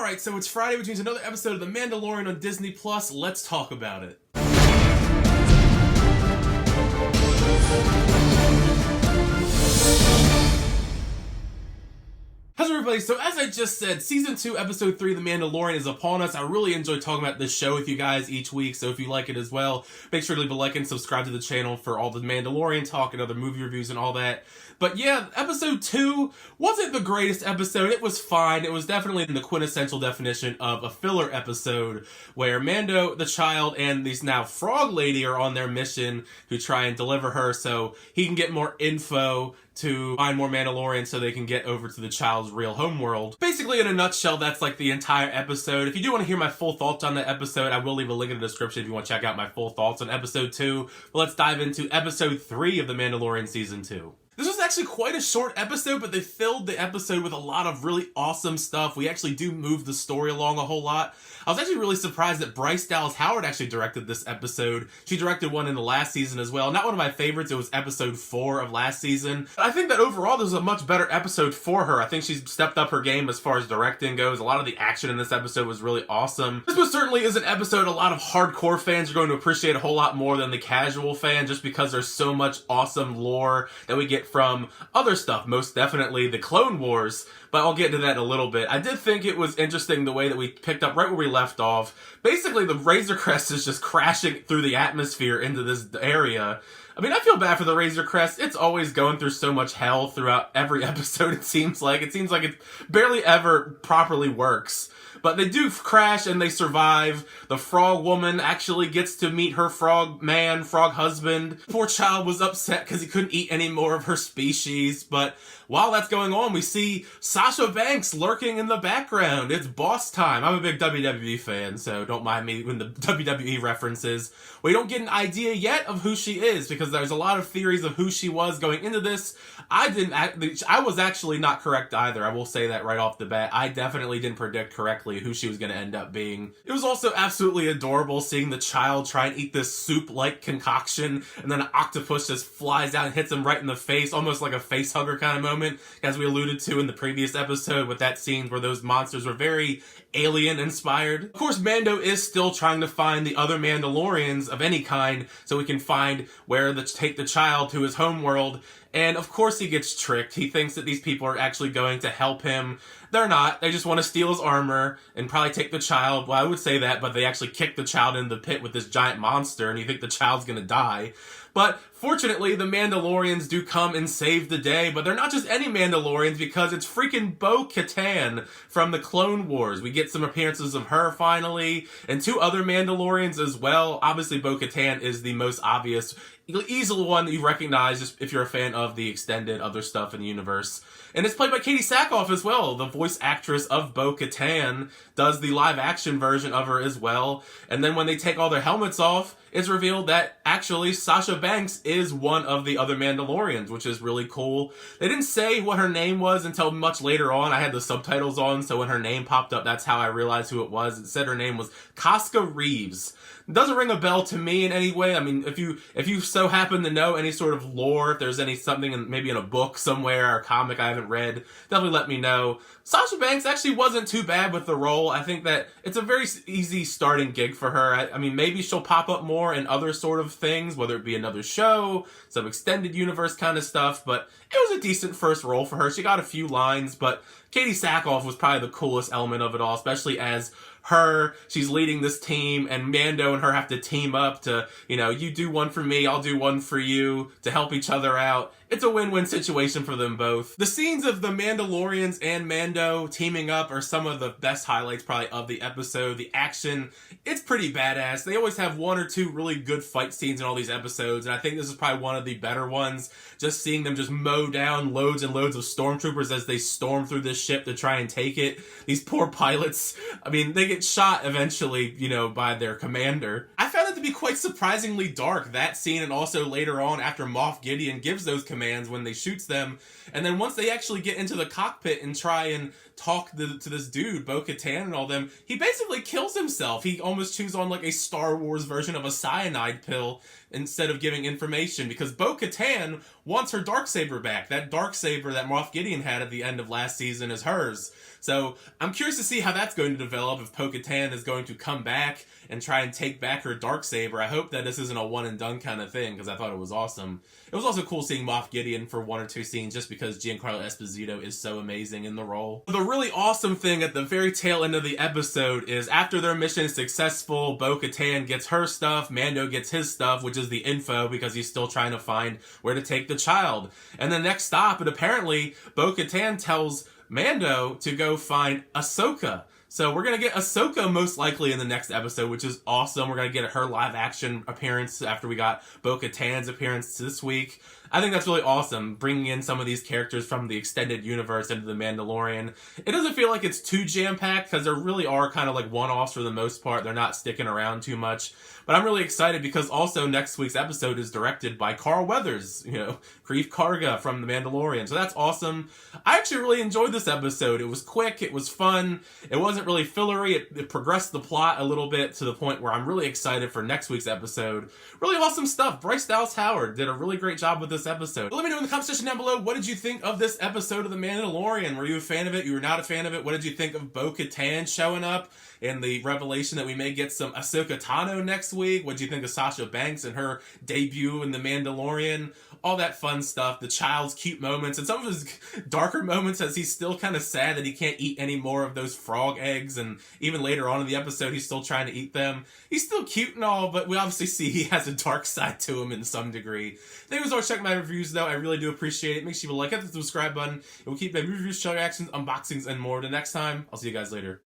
Alright, so it's Friday, which means another episode of The Mandalorian on Disney Plus. Let's talk about it. How's everybody? So as I just said, Season 2, Episode 3, The Mandalorian is upon us. I really enjoy talking about this show with you guys each week, so if you like it as well, make sure to leave a like and subscribe to the channel for all the Mandalorian talk and other movie reviews and all that. But yeah, Episode 2 wasn't the greatest episode. It was fine. It was definitely the quintessential definition of a filler episode, where Mando, the child, and these now frog lady are on their mission to try and deliver her so he can get more info to find more Mandalorians so they can get over to the child's real homeworld. Basically, in a nutshell, that's like the entire episode. If you do want to hear my full thoughts on the episode, I will leave a link in the description if you want to check out my full thoughts on Episode 2. But let's dive into Episode 3 of The Mandalorian Season 2. This was actually quite a short episode, but they filled the episode with a lot of really awesome stuff. We actually do move the story along a whole lot. I was actually really surprised that Bryce Dallas Howard actually directed this episode. She directed one in the last season as well. Not one of my favorites. It was Episode 4 of last season. I think that overall this was a much better episode for her. I think she's stepped up her game as far as directing goes. A lot of the action in this episode was really awesome. This was certainly is an episode a lot of hardcore fans are going to appreciate a whole lot more than the casual fan, just because there's so much awesome lore that we get from other stuff, most definitely the Clone Wars, but I'll get to that in a little bit. I did think it was interesting the way that we picked up right where we left off. Basically, the Razor Crest is just crashing through the atmosphere into this area. I mean, I feel bad for the Razor Crest. It's always going through so much hell throughout every episode, it seems like. It seems like it barely ever properly works. But they do crash and they survive. The frog woman actually gets to meet her frog man, frog husband. Poor child was upset because he couldn't eat any more of her species. But while that's going on, we see Sasha Banks lurking in the background. It's boss time. I'm a big WWE fan, so don't mind me when the WWE references. We don't get an idea yet of who she is because there's a lot of theories of who she was going into this. I was actually not correct either. I will say that right off the bat. I definitely didn't predict correctly who she was going to end up being. It was also absolutely adorable seeing the child try and eat this soup-like concoction, and then an octopus just flies out and hits him right in the face, almost like a face hugger kind of moment, as we alluded to in the previous episode with that scene where those monsters were very alien-inspired. Of course, Mando is still trying to find the other Mandalorians of any kind so we can find where to take the child to his homeworld. And of course he gets tricked. He thinks that these people are actually going to help him. They're not. They just want to steal his armor and probably take the child. Well, I would say that, but they actually kick the child into the pit with this giant monster, and you think the child's gonna die. But fortunately, the Mandalorians do come and save the day, but they're not just any Mandalorians because it's freaking Bo-Katan from the Clone Wars. We get some appearances of her finally, and two other Mandalorians as well. Obviously, Bo-Katan is the most obvious, easily one that you recognize just if you're a fan of the extended other stuff in the universe. And it's played by Katie Sackhoff as well. The voice actress of Bo-Katan does the live action version of her as well. And then when they take all their helmets off, it's revealed that actually Sasha Banks is one of the other Mandalorians, which is really cool. They didn't say what her name was until much later on. I had the subtitles on, so when her name popped up, that's how I realized who it was. It said her name was Casca Reeves. It doesn't ring a bell to me in any way. I mean, if you so happen to know any sort of lore, if there's something maybe in a book somewhere or a comic I haven't read, definitely let me know. Sasha Banks actually wasn't too bad with the role. I think that it's a very easy starting gig for her. I mean, maybe she'll pop up more in other sort of things, whether it be another show, some extended universe kind of stuff, but it was a decent first role for her. She got a few lines, but Katie Sackhoff was probably the coolest element of it all, especially as she's leading this team, and Mando and her have to team up to, you do one for me, I'll do one for you, to help each other out. It's a win-win situation for them both. The scenes of the Mandalorians and Mando teaming up are some of the best highlights probably of the episode. The action, it's pretty badass. They always have one or two really good fight scenes in all these episodes, and I think this is probably one of the better ones. Just seeing them just mow down loads and loads of stormtroopers as they storm through this ship to try and take it. These poor pilots, I mean, they get shot eventually, by their commander. I found it to be quite surprisingly dark, that scene, and also later on after Moff Gideon gives those commands when they shoots them. And then once they actually get into the cockpit and try and talk to this dude, Bo-Katan and all them, he basically kills himself. He almost chews on like a Star Wars version of a cyanide pill instead of giving information, because Bo-Katan wants her Darksaber back. That Darksaber that Moff Gideon had at the end of last season is hers. So I'm curious to see how that's going to develop, if Bo-Katan is going to come back and try and take back her Darksaber. I hope that this isn't a one and done kind of thing, because I thought it was awesome. It was also cool seeing Moff Gideon for 1 or 2 scenes, just because Giancarlo Esposito is so amazing in the role. The really awesome thing at the very tail end of the episode is, after their mission is successful, Bo-Katan gets her stuff, Mando gets his stuff, which is the info, because he's still trying to find where to take the child. And the next stop, and apparently Bo-Katan tells Mando to go find Ahsoka. So we're going to get Ahsoka most likely in the next episode, which is awesome. We're going to get her live action appearance after we got Bo-Katan's appearance this week. I think that's really awesome, bringing in some of these characters from the extended universe into The Mandalorian. It doesn't feel like it's too jam-packed, because there really are kind of like one-offs for the most part. They're not sticking around too much. But I'm really excited because also next week's episode is directed by Carl Weathers, Greef Karga from The Mandalorian. So that's awesome. I actually really enjoyed this episode. It was quick, it was fun, it wasn't really fillery, it progressed the plot a little bit to the point where I'm really excited for next week's episode. Really awesome stuff. Bryce Dallas Howard did a really great job with this episode. But let me know in the comment section down below, what did you think of this episode of The Mandalorian? Were you a fan of it? You were not a fan of it? What did you think of Bo-Katan showing up and the revelation that we may get some Ahsoka Tano next week? What did you think of Sasha Banks and her debut in The Mandalorian? All that fun stuff, the child's cute moments, and some of his darker moments as he's still kind of sad that he can't eat any more of those frog eggs, and even later on in the episode he's still trying to eat them. He's still cute and all, but we obviously see he has a dark side to him in some degree. Thank you so much for checking my reviews though, I really do appreciate it. Make sure you like, hit the subscribe button, and we'll keep my reviews, show reactions, unboxings, and more. Till next time, I'll see you guys later.